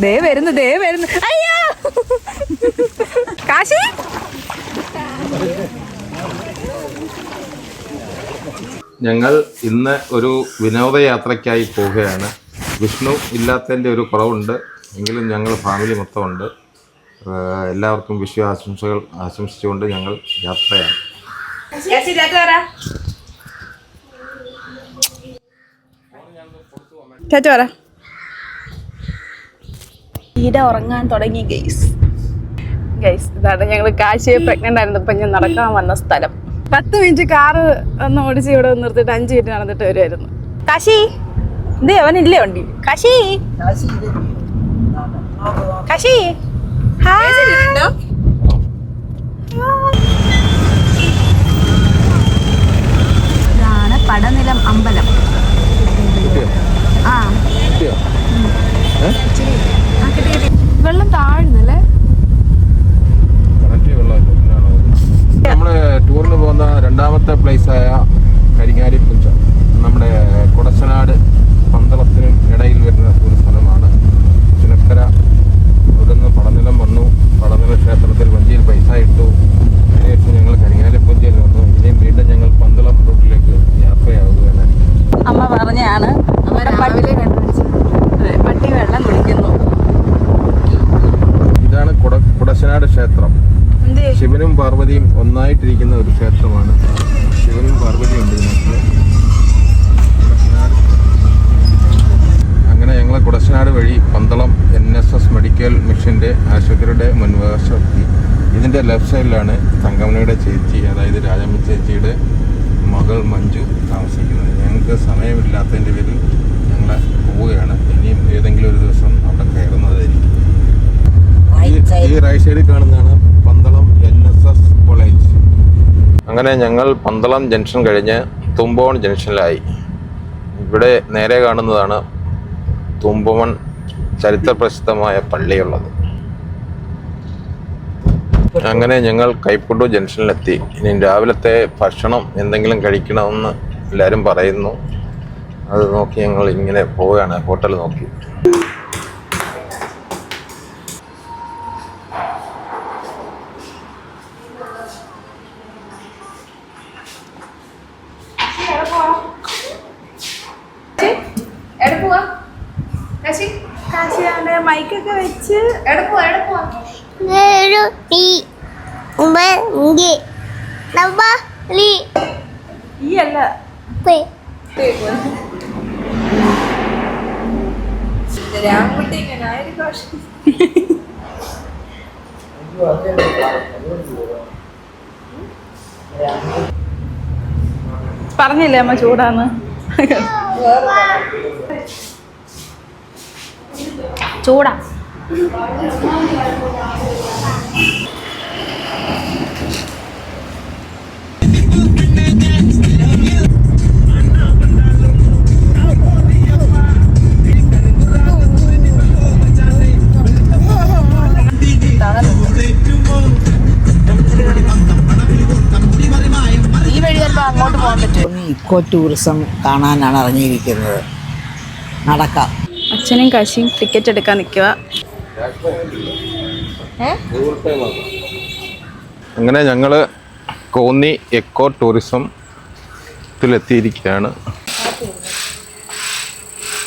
ദേ വരുന്നു അയ്യോ കാശി ഞങ്ങൾ ഇന്ന് ഒരു വിനോദയാത്രയ്ക്കായി പോവുകയാണ്. വിഷ്ണു ഇല്ലാത്തതിൻ്റെ ഒരു കുറവുണ്ട്, എങ്കിലും ഞങ്ങൾ ഫാമിലി മൊത്തമുണ്ട്. എല്ലാവർക്കും വിഷു ആശംസകൾ ആശംസിച്ചുകൊണ്ട് ഞങ്ങൾ യാത്രയാണ്. ഉറങ്ങാൻ തുടങ്ങി ഗൈസ്. ഇതാണ് ഞങ്ങൾ കാശിയെ പ്രഗ്നന്റ് ആയിരുന്നപ്പോൾ ഞാൻ നടക്കാൻ വന്ന സ്ഥലം. 10 മിനിറ്റ് കാറ് ഒന്ന് ഓടിച്ച് ഇവിടെ നിർത്തിയിട്ട് 5 മിനിറ്റ് നടന്നിട്ട് വരുമായിരുന്നു. കാശി ഇത് അവനില്ലേ വണ്ടി? കാശി കാശി ഇതാണ് പടനിലം അമ്പലം. വെള്ളം താഴ്ന്നല്ലേ? നമ്മള് ടൂറിന് പോകുന്ന രണ്ടാമത്തെ പ്ലേസായ കരിങ്ങാലിപ്പുഞ്ച നമ്മുടെ കുടച്ചനാട് പന്തളത്തിനും ഇടയിൽ വരുന്ന ഒരു സ്ഥലമാണ്. ചുനക്കര അവിടെ നിന്ന് പടനിലം വന്നു, പടനില ക്ഷേത്രത്തിൽ വഞ്ചിയിൽ പൈസ ഇട്ടു. അതിനുശേഷം ഞങ്ങൾ കരിങ്ങാലിപ്പുഞ്ചയിൽ വന്നു. ഇനിയും വീണ്ടും ഞങ്ങൾ പന്തളം റൂട്ടിലേക്ക് യാത്രയാവുകയാണ്. അമ്മ പറഞ്ഞാണ് പട്ടി വെള്ളം കുടിക്കുന്നു. ഇതാണ് കുടച്ചനാട് ക്ഷേത്രം. ശിവനും പാർവതിയും ഒന്നായിട്ടിരിക്കുന്ന ഒരു ക്ഷേത്രമാണ്. ശിവനും പാർവതിയും ഉണ്ട് ഇതിനകത്ത്. അങ്ങനെ ഞങ്ങൾ കുടച്ചനാട് വഴി പന്തളം NSS മെഡിക്കൽ മിഷൻ്റെ ആശുപത്രിയുടെ മുൻവശത്തി. ഇതിൻ്റെ ലെഫ്റ്റ് സൈഡിലാണ് തങ്കമണിയുടെ ചേച്ചി, അതായത് രാജമ്മ ചേച്ചിയുടെ മകൾ മഞ്ജു താമസിക്കുന്നത്. ഞങ്ങൾക്ക് സമയമില്ലാത്തതിൻ്റെ പേരിൽ ഞങ്ങൾ പോവുകയാണ്. ഇനിയും ഏതെങ്കിലും ഒരു ദിവസം അവിടെ കയറുന്നതായിരിക്കും. ഈ റൈറ്റ് സൈഡിൽ കാണുന്നതാണ് പന്തളം NSS കോളേജ്. അങ്ങനെ ഞങ്ങൾ പന്തളം ജംഗ്ഷൻ കഴിഞ്ഞ് തുമ്പോൺ ജംഗ്ഷനിലായി. ഇവിടെ നേരെ കാണുന്നതാണ് തുമ്പോൺ ചരിത്രപ്രസിദ്ധമായ പള്ളിയുള്ളത്. അങ്ങനെ ഞങ്ങൾ കൈപ്പുണ്ടു ജംഗ്ഷനിലെത്തി. ഇനി രാവിലത്തെ ഭക്ഷണം എന്തെങ്കിലും കഴിക്കണമെന്ന് എല്ലാവരും പറയുന്നു. അത് നോക്കി ഞങ്ങൾ ഇങ്ങനെ പോവുകയാണ്, ഹോട്ടൽ നോക്കി. മൈക്കൊക്കെ വെച്ച് ഈ അല്ല പറഞ്ഞില്ലേ അമ്മ ചൂടാന്ന്? ചൂടാ. ഈ വഴി വരുമ്പോ അങ്ങോട്ട് പോകാൻ പറ്റും. ഇക്കോ ടൂറിസം കാണാനാണ് ഇറങ്ങിയിരിക്കുന്നത്. നടക്കാം. അച്ഛനും കാശിയും ടിക്കറ്റ് എടുക്കാൻ നിൽക്കുക. അങ്ങനെ ഞങ്ങൾ കോന്നി എക്കോ ടൂറിസത്തിലെത്തിയിരിക്കുകയാണ്.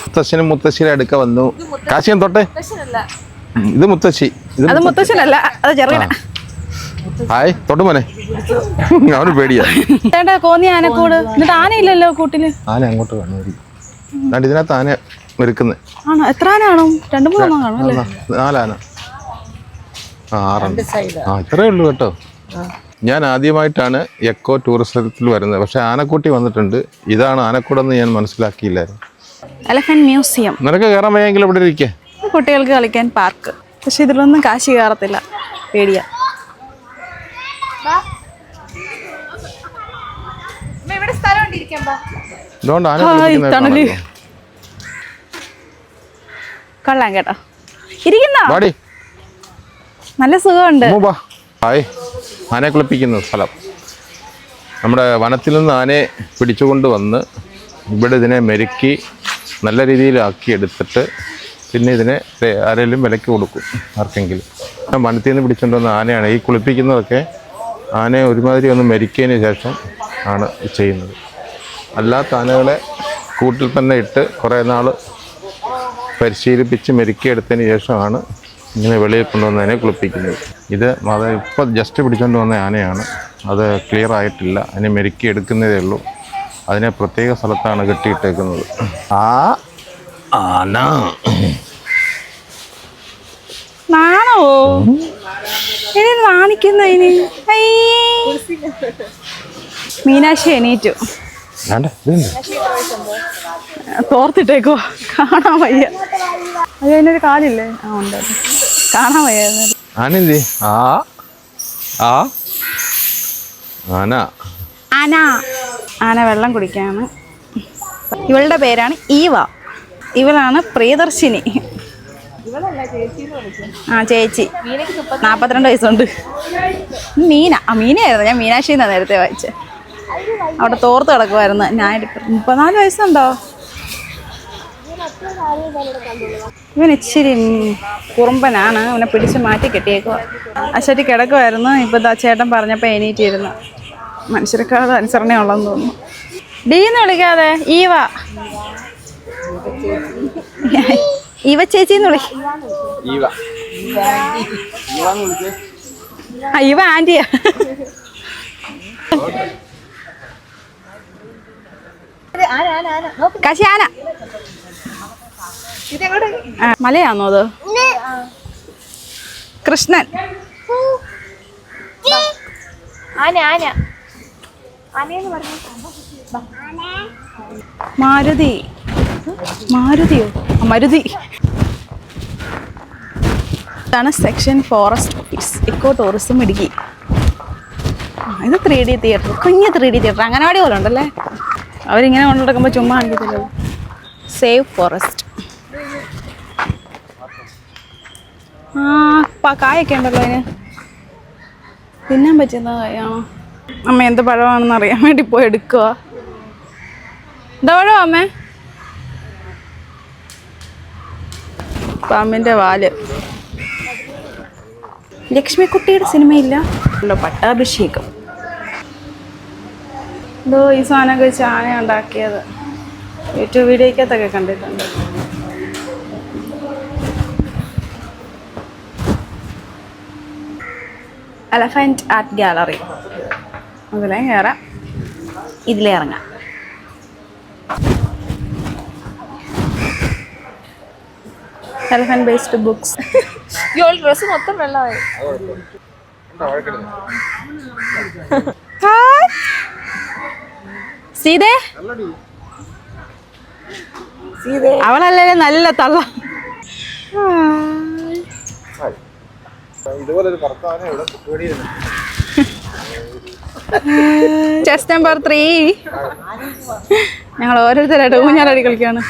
മുത്തശ്ശനും മുത്തശ്ശിയുടെ അടുക്ക വന്നു. കാശിയും തൊട്ടെ. ഇത് മുത്തശ്ശി. അത് മുത്തശ്ശനല്ല, അത് ചെറുക്കന. ഹായ് തൊട്ട് മോനെ. അവന് പേടിയാ. കോന്നി ആനക്കൂട്. എന്നിട്ട് ആനയില്ലല്ലോ കൂട്ടില്. ആന അങ്ങോട്ട് കാണും. ഇതിനകത്ത് ആന ഒരുക്കുന്നത്. ആണോ? എത്ര ആന കാണും? 2-3 കാണും അല്ലേ? 4 ആന. 6 ഇത്രയേ ഉള്ളൂ കേട്ടോ. ഞാൻ ആദ്യമായിട്ടാണ് എക്കോ ടൂറിസത്തിൽ വരുന്നത്. പക്ഷെ ആനക്കൂട്ടി വന്നിട്ടുണ്ട്. ഇതാണ് ആനക്കൂടെന്ന് ഞാൻ മനസ്സിലാക്കിയില്ലായിരുന്നു. Elephant museum. നിനക്ക് കയറാൻ വയ്യെങ്കിലും ഇവിടെ ഇരിക്കേ. കുട്ടികൾക്ക് കളിക്കാൻ പാർക്ക്. പക്ഷെ ഇതിലൊന്നും കാശി കയറത്തില്ല, പേടിയാ. കൊള്ളാം കേട്ടോ. ഇരിക്കുന്നോ? നല്ല സുഖമുണ്ട്. ആനയെ കുളിപ്പിക്കുന്ന സ്ഥലം. നമ്മുടെ വനത്തിൽ നിന്ന് ആനയെ പിടിച്ചുകൊണ്ട് വന്ന് ഇവിടെ ഇതിനെ മെരുക്കി നല്ല രീതിയിലാക്കി എടുത്തിട്ട് പിന്നെ ഇതിനെ ആരെങ്കിലും വിലയ്ക്ക് കൊടുക്കും ആർക്കെങ്കിലും. വനത്തിൽ നിന്ന് പിടിച്ചുകൊണ്ട് വന്ന ആനയാണ് ഈ കുളിപ്പിക്കുന്നതൊക്കെ. ആനയെ ഒരുമാതിരി ഒന്ന് മരിക്കതിന് ശേഷം ആണ് ചെയ്യുന്നത്. അല്ലാത്ത ആനകളെ കൂട്ടിൽ തന്നെ ഇട്ട് കുറേ നാൾ പരിശീലിപ്പിച്ച് മെരുക്കിയെടുത്തതിന് ശേഷമാണ് ഇങ്ങനെ വെളിയിൽ കൊണ്ടുവന്നതിനെ കുളിപ്പിക്കുന്നത്. ഇത് ഇപ്പോൾ ജസ്റ്റ് പിടിച്ചുകൊണ്ട് വന്ന ആനയാണ്. അത് ക്ലിയർ ആയിട്ടില്ല. അതിനെ മെരുക്കി എടുക്കുന്നതേ ഉള്ളൂ. അതിനെ പ്രത്യേക സ്ഥലത്താണ് കെട്ടിയിട്ടേക്കുന്നത്. ആന നാണോ നാണിക്കുന്നതിന്? മീനാക്ഷി എണീറ്റു. തോർത്തിട്ടേക്കോ കാണാൻ വയ്യ. അത് അതിനൊരു കാലില്ലേ? ഉണ്ട്, കാണാൻ വയ്യ. ആനന്ദി ആന ആന ആന വെള്ളം കുടിക്കാണ്. ഇവളുടെ പേരാണ് ഈവ. ഇവളാണ് പ്രിയദർശിനി. ചേച്ചി 42 വയസ്സുണ്ട്. മീനയായിരുന്നു. ഞാൻ മീനാക്ഷി എന്നാണ് നേരത്തെ വായിച്ചത്. അവിടെ തോർത്ത് കിടക്കുമായിരുന്നു. ഞാൻ 34 വയസ്സുണ്ടോ? ഇവൻ ഇച്ചിരി കുറുമ്പനാണ്. അവനെ പിടിച്ച് മാറ്റി കെട്ടിയേക്കുക. അശറ്റി കിടക്കുമായിരുന്നു. ഇപ്പം ചേട്ടൻ പറഞ്ഞപ്പോൾ എണീറ്റിരുന്നു. മനുഷ്യരെക്കാൾ അനുസരണയുള്ളതെന്ന് തോന്നുന്നു. ഡീന്ന് വിളിക്കാതെ ഈവ ചേച്ചിന്ന് വിളി. ഈവ ആന്റിയാ. കാശി ആന. മലയാണോ അത്? കൃഷ്ണൻ. മാരുതി. മാരുതിയോ? മരുതി. ഇതാണ് section forest office, eco tourism Idukki. ഇത് 3D തിയേറ്റർ, കുഞ്ഞ് 3D തിയേറ്റർ. അങ്ങനവാടി പോലെ ഉണ്ടല്ലേ. അവരിങ്ങനെ കൊണ്ടു നടക്കുമ്പോൾ ചുമ്മാ കാണിക്കത്തില്ലോ. Save forest. കായൊക്കെ ഉണ്ടല്ലോ അതിന്. തിന്നാൻ പറ്റുന്ന കായാണോ? അമ്മ എന്ത് പഴമാണെന്ന് അറിയാൻ വേണ്ടി പോയി എടുക്കുക. എന്താ പഴം അമ്മേ? പാമ്പിൻ്റെ വാല്. ലക്ഷ്മിക്കുട്ടിയുടെ സിനിമയില്ല പട്ടാഭിഷേകം. എന്തോ ഈ സാധനമൊക്കെ വെച്ച് ആന ഉണ്ടാക്കിയത് യൂട്യൂബ് വീഡിയോക്കകത്തൊക്കെ കണ്ടിട്ടുണ്ട്. Elephant art gallery. അതിലേ കയറാം, ഇതിലേ ഇറങ്ങാം. Elephant based books. ഡ്രസ് മൊത്തം വെള്ളമായി. സീതേ, അവളല്ലേ നല്ല തള്ള. Chess number 3. ഞങ്ങൾ ഓരോരുത്തരായിട്ട് ഊഞ്ഞാലടി കളിക്കാണ്.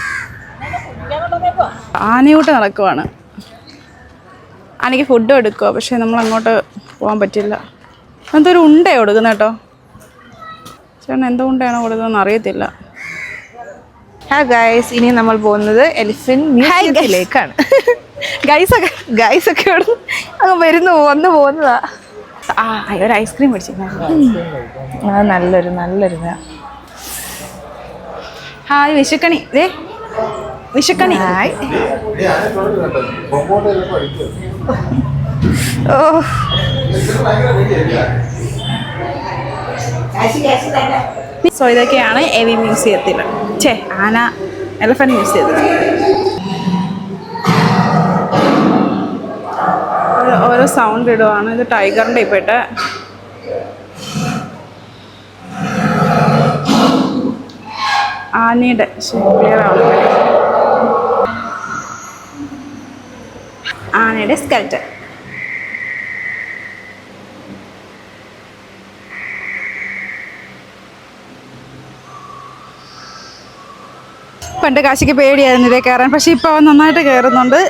ആനയൂട്ട് നടക്കുവാണ്. ആനയ്ക്ക് ഫുഡ് എടുക്കുക, പക്ഷെ നമ്മൾ അങ്ങോട്ട് പോകാൻ പറ്റില്ല. എന്തൊരു ഉണ്ടയോ കൊടുക്കുന്ന കേട്ടോ. ചേട്ടൻ എന്തോ ഉണ്ടയാണോ കൊടുക്കുന്നതെന്ന് അറിയത്തില്ല. ഹായ് ഗൈസ്, ഇനി നമ്മൾ പോകുന്നത് എലിഫന്റ് മ്യൂസിയത്തിലേക്കാണ്. ഗൈസൊക്കെ ഇവിടെ അങ്ങ് വരുന്നു വന്നു പോകുന്നതാ. ഒരു ഐസ്ക്രീം മേടിച്ചിരുന്നു. നല്ലൊരു ഹായ് വിഷുക്കണി. വിഷുക്കണി. ഹായ്. ഓ, സോ ഇതൊക്കെയാണ് എവി മ്യൂസിയത്തിൽ. ആന എലഫന്റ് മ്യൂസിയത്തിൽ. ഓരോ സൗണ്ട് ഇടുവാണ്. ഇത് ടൈഗറിൻ്റെ ഇപ്പോട്ട്. ആനയുടെ ക്ലിയർ ആണ്. ആനയുടെ സ്കെൽറ്റൻ. പണ്ട് കാശിക്ക് പേടിയായിരുന്നു ഇതേ കയറാൻ, പക്ഷെ ഇപ്പോൾ അവൻ നന്നായിട്ട് കയറുന്നുണ്ട്.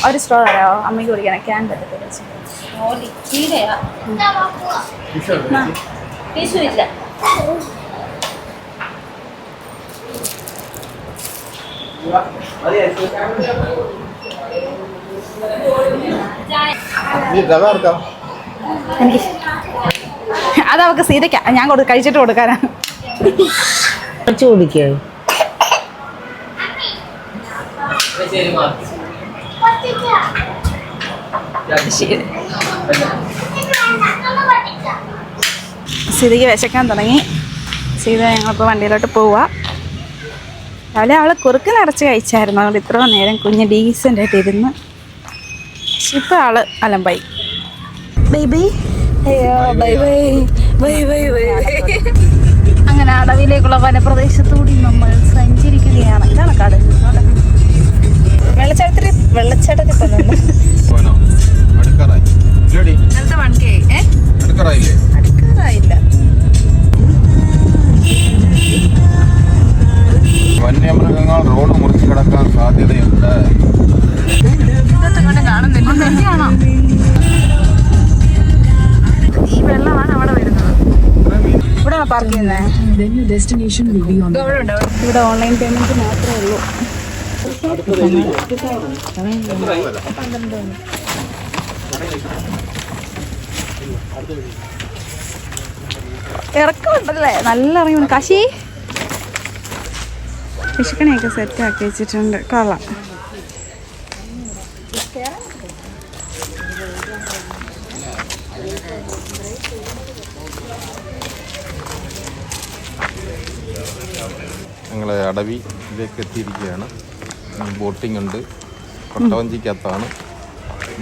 ഒരു സ്ട്രോ തരാമോ അമ്മയ്ക്ക് കുടിക്കണം? ക്യാൻ പറ്റത്തില്ല. എനിക്ക് അതവക്ക് സീതയ്ക്ക ഞാൻ കഴിച്ചിട്ട് കൊടുക്കാനാ. കുറച്ച് കുടിക്കോ? സീതയ്ക്ക് വിശക്കാൻ തുടങ്ങി. സീത ഞങ്ങളിപ്പോൾ വണ്ടിയിലോട്ട് പോവുക. രാവിലെ അവൾ കുറുക്ക് നിറച്ച് കഴിച്ചായിരുന്നു. അതുകൊണ്ട് ഇത്ര നേരം കുഞ്ഞ് ഡീസൻ്റ് ആയിട്ട് ഇരുന്ന്. ഇപ്പം ആള് അലമ്പായി. Bye bye. അങ്ങനെ അടവിലേക്കുള്ള വനപ്രദേശത്തുകൂടി നമ്മൾ സഞ്ചരിക്കുകയാണ്. ഇതാണ് കാട്. വെള്ളച്ചാട്ടത്തിൽ അടുക്കാറായില്ല. വന്യമൃഗങ്ങൾ റോഡ് മുറിച്ച് കിടക്കാൻ സാധ്യതയുണ്ട്. കാണുന്നില്ല. ഈ വെള്ളമാണ് അവിടെ വരുന്നത്. ഇവിടെ പാർക്ക് ചെയ്യുന്നത്. ഇവിടെ ഓൺലൈൻ പേയ്മെന്റ് മാത്രമേ ഉള്ളൂ. ഇറക്കമുണ്ടല്ലേ, നല്ല ഇറങ്ങി. കാശി വിഷുക്കണിയൊക്കെ സെറ്റ് ആക്കി വെച്ചിട്ടുണ്ട്. കൊള്ളാം. ഞങ്ങൾ അടവിയിലേക്ക് എത്തിയിരിക്കുകയാണ്. ബോട്ടിംഗ് ഉണ്ട്. കൊട്ടവഞ്ചിക്കകത്താണ്.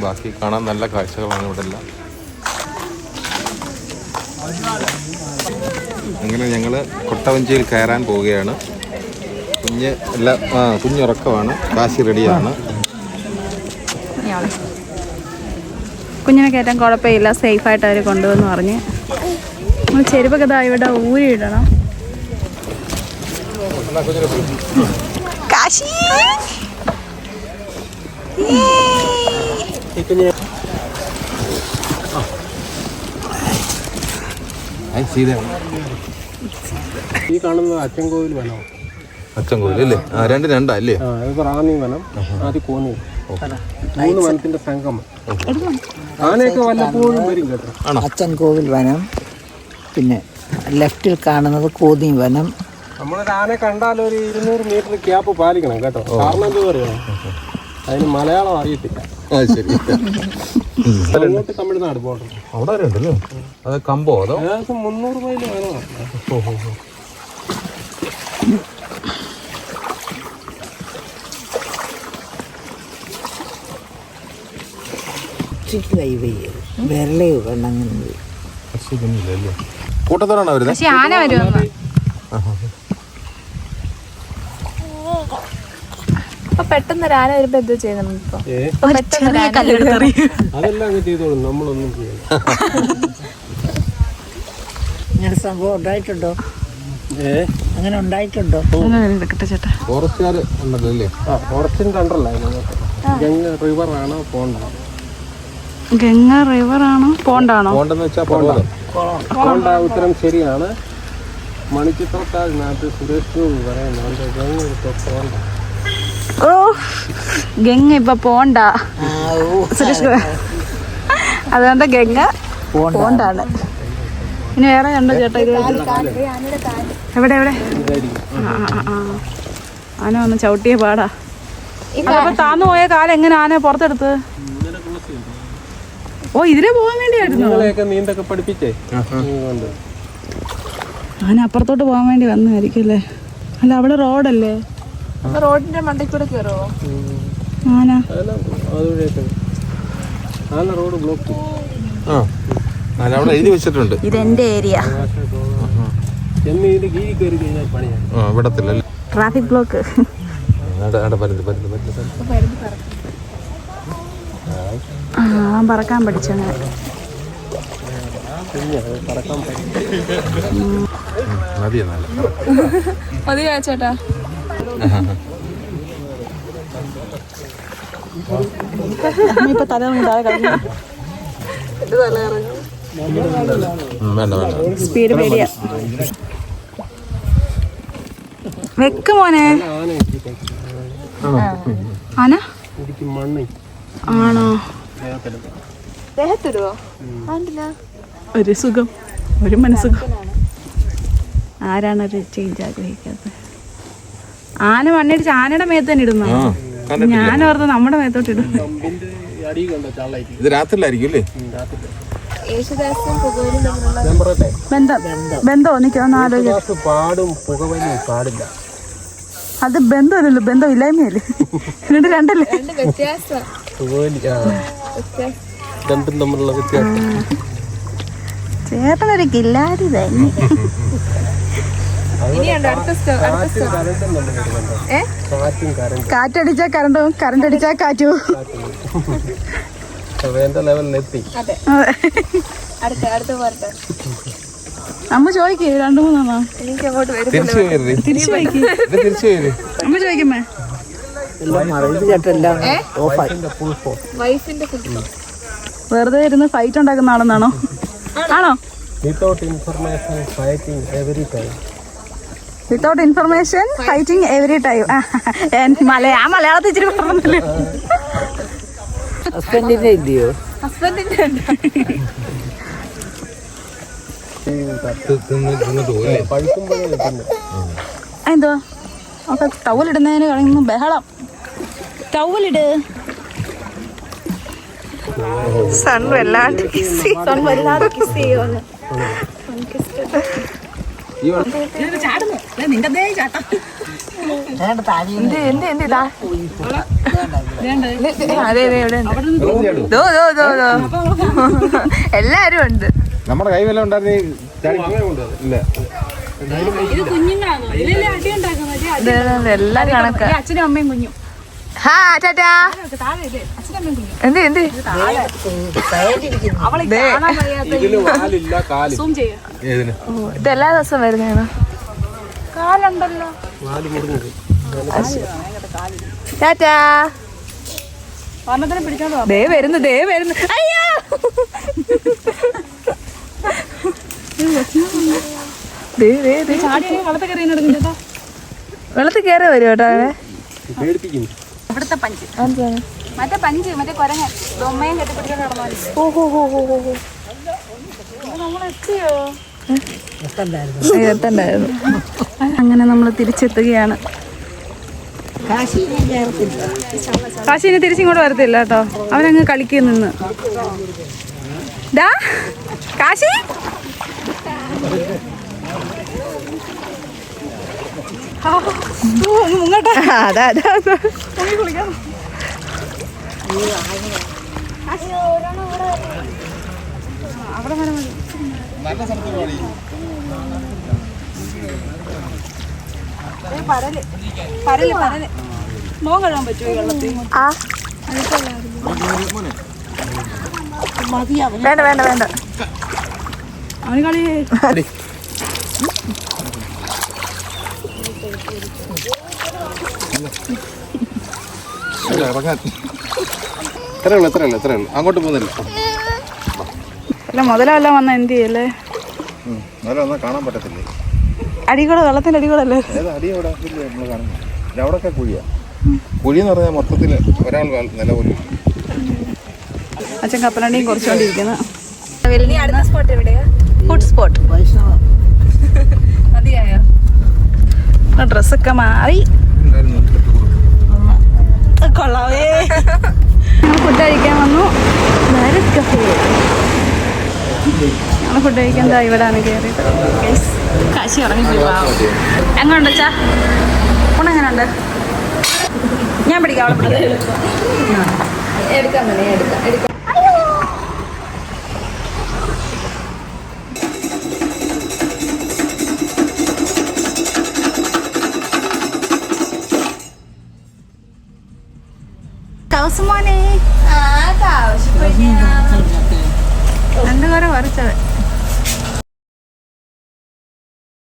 ബാക്കി കാണാൻ നല്ല കാഴ്ചകളാണ് ഇവിടെ എല്ലാം. അങ്ങനെ ഞങ്ങൾ കൊട്ടവഞ്ചിയിൽ കയറാൻ പോവുകയാണ്. കുഞ്ഞുറക്കമാണ്. കാശി റെഡിയാണ്. കുഞ്ഞിനെ കയറ്റാൻ കുഴപ്പമില്ല, സേഫായിട്ട് അവർ കൊണ്ടുവന്ന് പറഞ്ഞ്. നമ്മൾ ചെരുപ്പൊക്കെ ഇതാ ഇവിടെ ഊരിയിടണം. കാശി ഈ കാണുന്നത് അച്ചൻകോവിൽ വനം. അച്ചൻകോവിൽ അല്ലേ? രണ്ടല്ലേ? റാന്നി വനം, ആദ്യ കോന്നി. 3 വനത്തിന്റെ സംഗമം. ആനയൊക്കെ വല്ലപ്പോഴും വരും കേട്ടോ. അച്ചൻകോവിൽ വനം, പിന്നെ ലെഫ്റ്റിൽ കാണുന്നത് കോന്നി വനം. നമ്മളൊരു ആന കണ്ടാൽ ഒരു 200 മീറ്റർ ഗ്യാപ്പ് പാലിക്കണം കേട്ടോ. കാരണം എന്താ പറയുക, അതിന് മലയാളം അറിയത്തില്ല. ശരി. അങ്ങോട്ട് തമിഴ്നാട് ബോർഡർ. അവിടെ വരെ ഉണ്ടല്ലോ. അത് കമ്പോ അതോ? ഏകദേശം 300 മൈൽ വേണം. വിരളി വെണ്ണങ്ങുന്നത് കൂട്ടത്തോടാണ് വരുന്നത്. പക്ഷെ ആന വരുമെന്ന് പെട്ടെന്ന് ഒരു ആന വരുമ്പോ എന്താ ചെയ്യുന്നത്? അതെല്ലാം അങ്ങ് ചെയ്തോളും, നമ്മളൊന്നും ചെയ്യണം. ഇങ്ങനെ സംഭവം ഉണ്ടായിട്ടുണ്ടോ? അങ്ങനെ ഉണ്ടായിട്ടുണ്ടോ? ചേട്ടാ ഫോറസ്റ്റുകാർ ഉണ്ടല്ലോ അല്ലേ? ഫോറസ്റ്റിന്റെ അണ്ടറല്ല, ഗംഗ റിവർ ആണോ പോണ്ടാണോ? ഗംഗ റിവർ ആണോ പോണ്ടാണോ? പോണ്ടെന്ന് വെച്ചാൽ പർവ്വതം. പോണ്ട. ഉത്തരം ശരിയാണ്. മണിച്ചിത്രത്താഴിനകത്ത് സുരേഷ് ഗോപി പറയുന്നുണ്ട് ഗംഗ ഇപ്പൊ പോണ്ട. ഓ, ഗംഗ ഇപ്പൊ പോണ്ട. സുരേഷ് ഗോപി അതുകൊണ്ട് ഗംഗ പോണ്ടാണ്. ഇനി വേറെ കണ്ടോ ചേട്ടാ? ഇത് എവിടെ എവിടെ ആന വന്ന് ചവിട്ടിയ പാടാ. അപ്പൊ താന്നു പോയ കാലം എങ്ങനെ ആന പുറത്തെടുത്ത്? ഓ, ഇതിലെ പോകാൻ വേണ്ടിയായിരുന്നു. നീന്തൊക്കെ പഠിപ്പിച്ചേ. ആന അപ്പുറത്തോട്ട് പോകാൻ വേണ്ടി വന്നതായിരിക്കും അല്ലേ? അല്ല, അവിടെ റോഡല്ലേ? റോഡിന്റെ മണ്ടയിൽ കൂടെ കയറുമോ ആന? ആന റോഡ് ബ്ലോക്ക്. അവിടെ എഴുതി വെച്ചിട്ടുണ്ട് ഇതെന്റെ ഏരിയ. ഇവിടത്തില്ലല്ലേ traffic block. പറക്കാൻ പഠിച്ചു അങ്ങനെ. മതിയാ ചേട്ടാ? ഇപ്പൊ തല താഴെ കളഞ്ഞു. വേണ്ട വേണ്ട. സ്പീഡ് പേടിയാ. വെക്ക് മോനെ. ആന മണ്ണ് ആണോ? ദേഹത്തിടുവോ? ഒരു സുഖം, ഒരു മനസ്സുഖം. ആരാണൊരു ചേഞ്ച് ആഗ്രഹിക്കാത്തത്? ആന മണ്ണിടിച്ച് ആനയുടെ മേത്ത് തന്നെ ഇടുന്നു. ഞാൻ ഓർത്ത് നമ്മുടെ മേത്തോട്ട് ഇടും. അടി കണ്ടോ ചാളായിട്ട്? ഇത് രാത്രിയിലായിരിക്കും അല്ലേ? യേശുദാസും പുകവലിയും തമ്മിലുള്ള ബന്ധോ നിൽക്കാന്ന് ആലോചിക്കും. പാടും പുകവലിയും പാടില്ല. അത് ബന്ധമല്ലല്ലോ, ബന്ധം ഇല്ലായ്മയല്ലേ? എന്നിട്ട് രണ്ടല്ലേ? രണ്ട് വ്യത്യാസം. പുകവലി രണ്ടും തമ്മിലുള്ള വ്യത്യാസം. ചേട്ടനൊരു കില്ലാടി തന്നെ. ഇനിയുണ്ട് അടുത്ത കരണ്ടും തമ്മിലൊരു ബന്ധം. കാറ്റും കരണ്ടും. കാറ്റടിച്ചാ കരണ്ടും, കരണ്ടടിച്ചാ കാറ്റും. വേണ്ട ലെവലിലെത്തി. അതെ. അടുത്ത പോരട്ടെ. അമ്മ ചോദിക്കേ 2-3 എനിക്ക് അങ്ങോട്ട് വരും. തിരിച്ചു പോയി. തിരിച്ചു ചോദിക്കേ. തിരിച്ചു പോയി. അമ്മ ചോദിക്കമ്മേ. ചേട്ടെല്ലാം ഓഫായി. വൈഫിന്റെ ഫുഡ് വെറുതെ ഇരുന്ന് ഫൈറ്റ് ഉണ്ടാക്കുന്ന ആളെന്നാണോ? ആണോ? Without information fighting every time. Without information fighting every time. മലയാളത്തിൽ ഇച്ചിരി പറഞ്ഞില്ലേ? ഹസ്ബൻഡിന്റെ ഇല്ലയോ? ഹസ്ബൻഡിന്റെ പഴുക്കുമ്പോഴേ കിട്ടുന്നു. എന്തോ ഒക്കെ ടവലിടുന്നതിന് കഴിയുന്നു ബഹളം. ടവലിട്. സൺ വല്ലാണ്ട് കിസ് ചെയ്യുന്നു. നിന്റെ ചാട്ടം എല്ലാരും ഉണ്ട്. നമ്മുടെ കൈ വല്ല ഉണ്ടായിരുന്നേ ഇല്ല. എല്ലാം കണക്കാ. അച്ഛനും അമ്മയും കുഞ്ഞും. ഹാ ടാറ്റാ. എന്ത് എന്ത് ഇതെല്ലാ ദിവസം വരുന്നതാണ്. കാലുണ്ടല്ലോ. ടാറ്റാ. ദേ വരുന്നു, ദേ വരുന്നു. അയ്യോ വെള്ളത്തിൽ കയറി വരും കേട്ടോ. പേടിപ്പിക്കുന്നു. ഇവിടുത്തെ പഞ്ച് മറ്റേ പഞ്ച് മറ്റേ കൊരങ്ങൻ ദൊമ്മയും കെട്ടിപ്പിടിക്കാൻ നടന്നു. എത്തണ്ടായിരുന്നു. അങ്ങനെ നമ്മൾ തിരിച്ചെത്തുകയാണ്. കാശിനെ തിരിച്ചിങ്ങോട്ട് വരത്തില്ല കേട്ടോ, അവനങ്ങ് കളിക്കും നിന്ന്. ഡാ കാശി മുങ്ങട്ടെ. അതാ അതാ കുളിക്കാം. അവിടെ വരെ മതി. പരല് പരല് പരല് മോൻ കഴുകാൻ പറ്റുമോ ഈ വെള്ളത്തിൽ? വേണ്ട വേണ്ട വേണ്ട. അവന് കളി ഇത്രയുള്ളൂ. അങ്ങോട്ട് പോകുന്നില്ല. അല്ല മുതലെല്ലാം വന്ന എന്ത് ചെയ്യല്ലേ? കാണാൻ പറ്റത്തില്ലേ? അടികൂടെ വെള്ളത്തിന്റെ അടികൂടല്ലേ? അടിയോടെ നമ്മൾ കാണുന്നത് അവിടെയൊക്കെ കുഴിയാ. കുഴിയെന്ന് പറഞ്ഞാൽ മൊത്തത്തിൽ ഒരാൾ നിലവിൽ. അച്ഛൻ കപ്പലണ്ടിയും കുറച്ചുകൊണ്ടിരിക്കുന്നു. അടുത്ത സ്പോട്ട് എവിടെയാ? Food spot. മതിയായോ? ഡ്രസ്സൊക്കെ മാറി കൊള്ളാവേ. ഫുഡ് കഴിക്കാൻ വന്നു. ഞങ്ങൾ ഫുഡ് കഴിക്കാൻ ഇവിടെയാണ് കയറിയത്. കാശി ഇറങ്ങി പോവാ. എങ്ങനെയുണ്ട് അച്ഛാ? ഊണെങ്ങനെയുണ്ട്? ഞാൻ പിടിക്കാം. അവളെ പിടിക്കാം. എടുക്കാം എടുക്കാം. മോനെ 2 പേരെ വരച്ചത്.